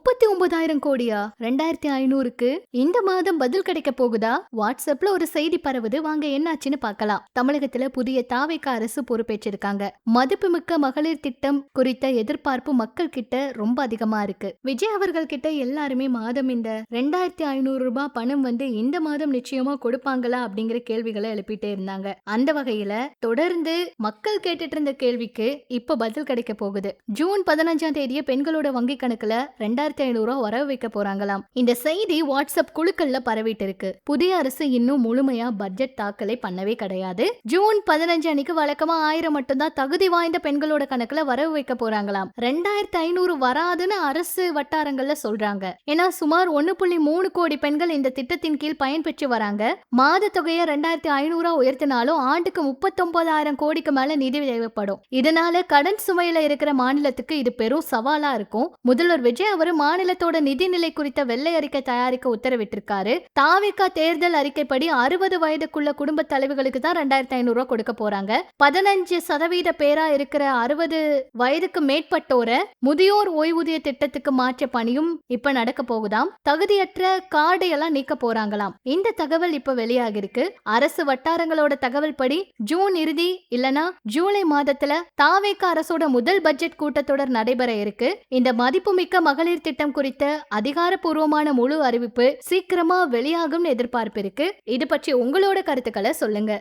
39,000 கோடியா? 2,500க்கு இந்த மாதம் பதில் கிடைக்க போகுதா? வாட்ஸ்அப்ல ஒரு செய்தி பரவுது, வாங்க என்னாச்சுன்னு பார்க்கலாம். தமிழகத்துல புதிய தாவேக அரசு பொறுப்பேற்றிருக்காங்க. மதிப்புமிக்க மகளிர் திட்டம் குறித்த எதிர்பார்ப்பு மக்கள் கிட்ட ரொம்ப அதிகமா இருக்கு. விஜய் அவர்கள் கிட்ட எல்லாருமே மாதம் இந்த 2,500 ரூபாய் பணம் இந்த மாதம் நிச்சயமா கொடுப்பாங்களா அப்படிங்கிற கேள்விகளை எழுப்பிட்டே இருந்தாங்க. அந்த வகையில தொடர்ந்து மக்கள் கேட்டுட்டு இருந்த கேள்விக்கு இப்ப பதில் கிடைக்க போகுது. ஜூன் 15ஆம் தேதியே பெண்களோட வங்கி கணக்குல 2,500 ரூபாய் வரவு வைக்க போறாங்களாம். இந்த செய்தி வாட்ஸ்அப் குழுக்கள்ல பரவிட்டு இருக்கு. புதிய அரசு இன்னும் முழுமையா பட்ஜெட் தாக்கலை பண்ணவே கிடையாது. ஜூன் 15 அன்னைக்கு வழக்கமா 1000 மட்டும்தான் தகுதி வாய்ந்த பெண்களோட கணக்குல வரவு வைக்க போறாங்களாம். 2,500 வராதுன்னு அரசு வட்டாரங்கள்ல சொல்றாங்க. ஏன்னா சுமார் 1.3 கோடி பெண்கள் இந்த திட்டத்தின் கீழ் பயன்பெற்று வராங்க. மாத தொகையை 2,500 உயர்த்தினாலும் ஆண்டுக்கு 39,000 கோடிக்கு மேல நிதி தேவைப்படும். இதனால கடன் சுமையில இருக்கிற மாநிலத்துக்கு இது பெரும் சவாலா இருக்கும். முதல்வர் விஜய் அவர் மாநிலத்தோட நிதிநிலை குறித்த வெள்ளை அறிக்கை தயாரிக்க உத்தரவிட்டிருக்காரு. தாவேகா தேர்தல் அறிக்கைப்படி 60 வயதுக்குள்ள குடும்ப தலைவர்களுக்கு தான் 2,500 ரூபாய் கொடுக்க போறாங்க. 15% பேரா இருக்கிற 60 வயதுக்கு மேற்பட்டோர முதியோர் ஓய்வூதிய திட்டத்துக்கு மாற்ற பணியும் இப்ப நடக்க போகுதாம். தகுதியற்ற கார்டை எல்லாம் நீக்க போறாங்களாம். இந்த தகவல் இப்ப வெளியாகிருக்கு. அரசு வட்டாரங்களோட தகவல் படி ஜூன் இறுதி இல்லனா ஜூலை மாதத்துல தாவேகா அரசோட முதல் பட்ஜெட் கூட்டத்தொடர் நடைபெற இருக்கு. இந்த மதிப்புமிக்க மகளிர் திட்டம் குறித்த அதிகாரப்பூர்வமான முழு அறிவிப்பு சீக்கிரமா வெளியாகும் எதிர்பார்ப்பு இருக்கு. இது பற்றி உங்களோட கருத்துக்களை சொல்லுங்க.